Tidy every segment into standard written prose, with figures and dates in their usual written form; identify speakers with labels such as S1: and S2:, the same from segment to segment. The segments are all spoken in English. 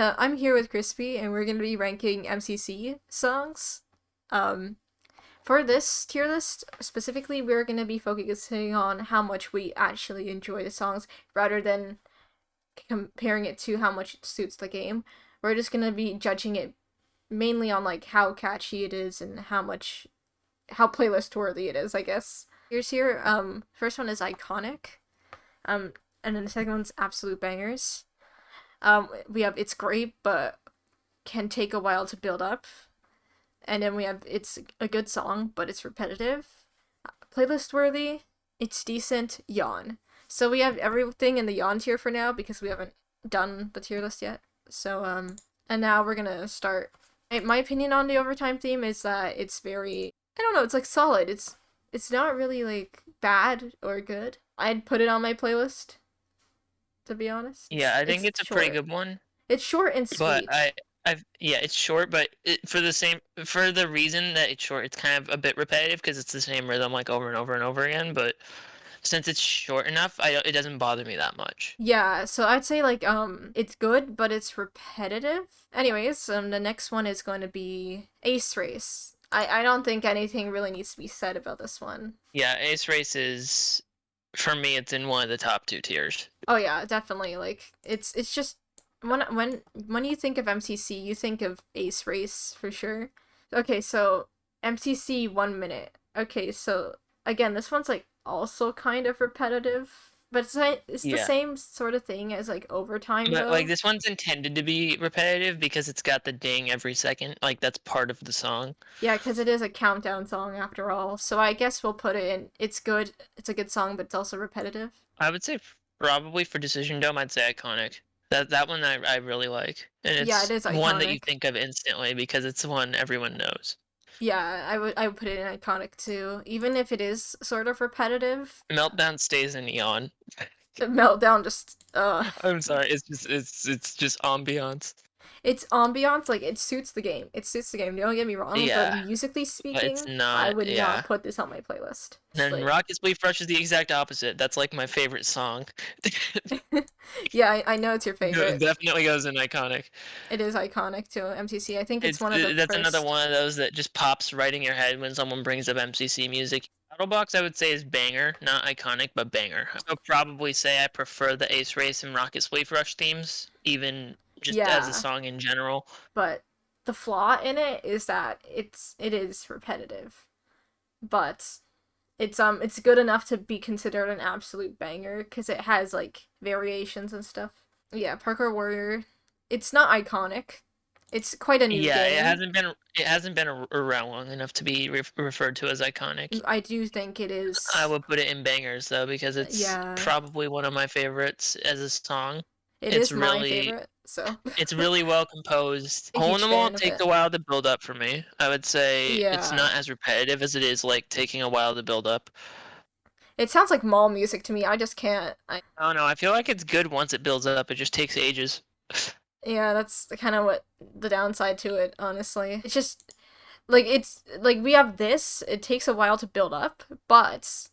S1: I'm here with Crispy, and we're going to be ranking MCC songs. Um, for this tier list, specifically, we're going to be focusing on how much we actually enjoy the songs rather than comparing it to how much it suits the game. We're just going to be judging it mainly on like how catchy it is and how playlist worthy it is, I guess. Here's here. First one is iconic. And then the second one's absolute bangers. We have It's Great, but can take a while to build up. And then we have It's a Good Song, but it's repetitive. Playlist worthy, It's Decent, Yawn. So we have everything in the Yawn tier for now because we haven't done the tier list yet. So, and now we're gonna start. My opinion on the overtime theme is that it's very, I don't know, it's like solid. It's not really like bad or good. I'd put it on my playlist, to be honest.
S2: Yeah, I think it's a pretty
S1: short.
S2: good one.
S1: It's short and
S2: But
S1: sweet.
S2: yeah, it's short, but for the reason that it's short, it's kind of a bit repetitive because it's the same rhythm like over and over and over again. But since it's short enough, it doesn't bother me that much.
S1: Yeah, so I'd say like it's good, but it's repetitive. Anyways, the next one is going to be Ace Race. I don't think anything really needs to be said about this one.
S2: Yeah, Ace Race is, for me, it's in one of the top 2 tiers.
S1: Oh yeah, definitely. Like it's just when you think of MCC, you think of Ace Race for sure. Okay, so MCC 1 minute. Okay, so again, this one's like also kind of repetitive, but it's the
S2: Yeah.
S1: same sort of thing as like overtime
S2: But
S1: though.
S2: like this one's intended to be repetitive because it's got the ding every second. Like that's part of the song.
S1: Yeah, because it is a countdown song after all. So I guess we'll put it in. It's good. It's a good song, but it's also repetitive.
S2: I would say probably for Decision Dome, I'd say iconic. That one I really like, and
S1: Yeah, it
S2: it's
S1: is
S2: one that you
S1: iconic.
S2: think of instantly because it's the one everyone knows.
S1: Yeah, I would put it in iconic too, even if it is sort of repetitive.
S2: Meltdown stays in neon.
S1: Meltdown just
S2: I'm sorry, it's just ambiance.
S1: it's ambiance, like it suits the game. It suits the game. Don't get me wrong, but
S2: Yeah,
S1: musically
S2: but it's
S1: speaking, I
S2: not.
S1: would not
S2: Yeah.
S1: put this on my playlist. Just
S2: And
S1: like
S2: Rocket Spleef Rush is the exact opposite. That's like my favorite song.
S1: yeah, I know it's your favorite.
S2: Definitely goes in iconic.
S1: It is iconic to MTC. I think it's
S2: It's
S1: one of the
S2: that's another
S1: first.
S2: one of those that just pops right in your head when someone brings up MCC music. Battlebox, I would say, is banger, not iconic, but banger. I'll probably say I prefer the Ace Race and Rocket Spleef Rush themes, even just as a
S1: Yeah,
S2: song in general.
S1: but the flaw in it is that it is repetitive, but it's good enough to be considered an absolute banger because it has like variations and stuff. Yeah, Parkour Warrior. It's not iconic. It's quite a new
S2: Yeah,
S1: game.
S2: it hasn't been around long enough to be referred to as iconic.
S1: I do think it
S2: I
S1: is.
S2: would put it in bangers though because it's
S1: Yeah,
S2: probably one of my favorites as a song.
S1: it
S2: It's
S1: is my
S2: really
S1: favorite. So
S2: It's really well composed.
S1: a
S2: Hole in
S1: huge
S2: the Wall
S1: fan of
S2: takes
S1: it.
S2: a while to build up for me. I would say it's
S1: Yeah,
S2: not as repetitive as it is like taking a while to build up.
S1: it sounds like mall music to me. I just can't.
S2: I don't know. I feel like it's good once it builds up. It just takes ages.
S1: Yeah, that's kind of what the downside to it, honestly. It's just like it's like we have this, it takes a while to build up, but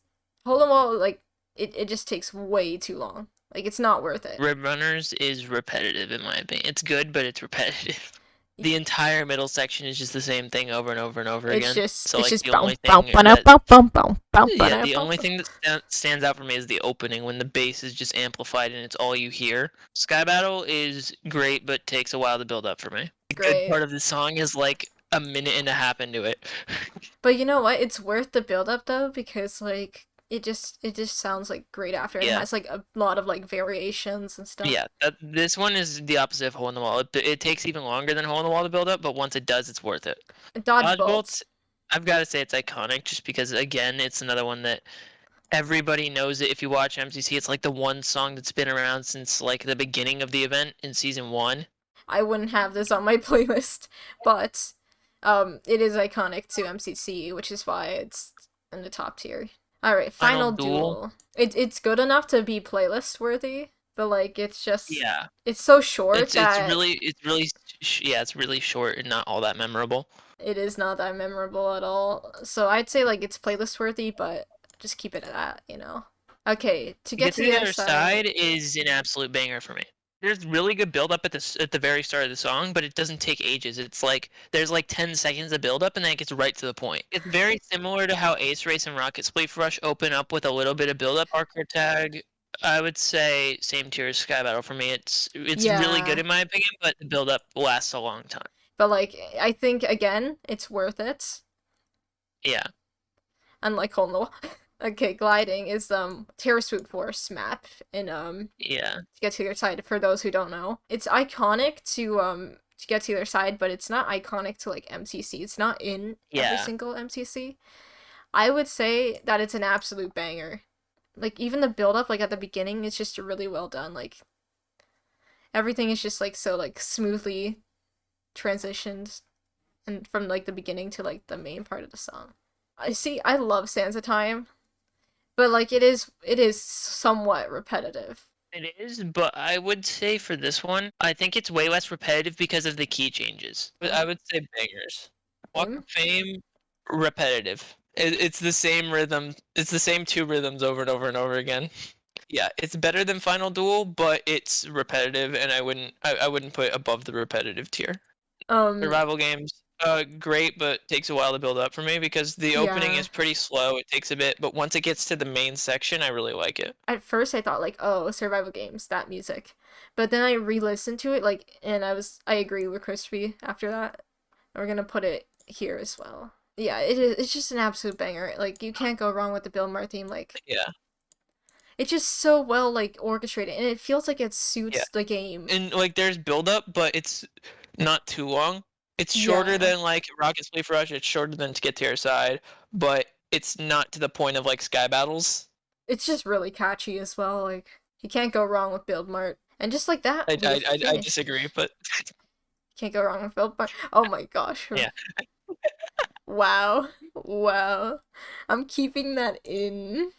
S1: Hole in Wall like it just takes way too long. Like it's not worth it.
S2: Rib Runners is repetitive in my opinion. It's good, but it's repetitive. The entire middle section is just the same thing over and over and over again. So
S1: It's
S2: like
S1: just
S2: the
S1: boom
S2: only
S1: boom
S2: thing
S1: boom
S2: that
S1: boom boom boom boom
S2: yeah, the
S1: boom.
S2: only thing that stands out for me is the opening when the bass is just amplified and it's all you hear. Sky Battle is great, but takes a while to build up for me.
S1: It's
S2: The good
S1: great.
S2: part of the song is like a minute and a half into it.
S1: But you know what? It's worth the build up though because like it just sounds like great after and it
S2: Yeah,
S1: has like a lot of like variations and stuff.
S2: yeah. This one is the opposite of Hole in the Wall. It takes even longer than Hole in the Wall to build up, but once it does, it's worth it.
S1: Dodgebolt.
S2: Dodgebolt, I've got to say it's iconic just because again, it's another one that everybody knows it. If you watch MCC, it's like the one song that's been around since like the beginning of the event in season 1.
S1: I wouldn't have this on my playlist, but it is iconic to MCC, which is why it's in the top tier. All right,
S2: Final
S1: Final
S2: Duel.
S1: Duel. It's good enough to be playlist worthy, but like
S2: Yeah.
S1: it's so short
S2: It's
S1: that
S2: really yeah, it's really short and not all that memorable.
S1: it is not that memorable at all. So I'd say like it's playlist worthy, but just keep it at that, you know. Okay, to
S2: To
S1: get
S2: get
S1: to
S2: to
S1: the
S2: the
S1: other
S2: other
S1: side.
S2: side is an absolute banger for me. there's really good build up at the very start of the song, but it doesn't take ages. It's like there's like 10 seconds of build up and then it gets right to the point. It's very similar to how Ace Race and Rocket Spleef Rush open up with a little bit of build up. Parkour Tag, I would say same tier as Sky Battle for me. It's really good
S1: Yeah.
S2: in my opinion, but the build up lasts a long time.
S1: But like I think again, it's worth it.
S2: Yeah.
S1: Unlike Hole in the Wall. Okay, gliding is Terror Swoop Force map in
S2: Yeah.
S1: to get to the other side for those who don't know. It's iconic to get to the other side, but it's not iconic to like MCC. It's not in every
S2: Yeah.
S1: single MCC. I would say that it's an absolute banger. Like even the build up like at the beginning is just really well done. Like everything is just like so like smoothly transitioned and from like the beginning to like the main part of the song. I love Sansa Time, but like it is somewhat repetitive.
S2: It is, but I would say for this one, I think it's way less repetitive because of the key changes. But I would say bangers. Walk of
S1: Fame?
S2: Fame, repetitive. It's the same rhythm. It's the same two rhythms over and over and over again. Yeah, it's better than Final Duel, but it's repetitive, and I wouldn't put it above the repetitive tier.
S1: Um
S2: Survival games, great, but takes a while to build up for me because the opening
S1: yeah.
S2: is pretty slow. It takes a bit, but once it gets to the main section, I really like it.
S1: At first I thought like, oh, survival games, that music. But then I re-listened to it like and I agree with Crispy after that. And we're gonna put it here as well. Yeah, it's just an absolute banger. Like you can't go wrong with the Bill Maher theme. Like
S2: Yeah.
S1: it's just so well like orchestrated and it feels like it
S2: Yeah.
S1: suits the game.
S2: And like there's build up, but it's not too long. It's shorter
S1: Yeah.
S2: than like Rocket Spleef Rush. It's shorter than To Get to Your Side, but it's not to the point of like Sky Battles.
S1: It's just really catchy as well. Like you can't go wrong with Build Mart. And just like that, we have
S2: I
S1: finished.
S2: disagree, but
S1: Can't go wrong with Build Mart. Oh my gosh.
S2: yeah,
S1: Wow. Wow. I'm keeping that in.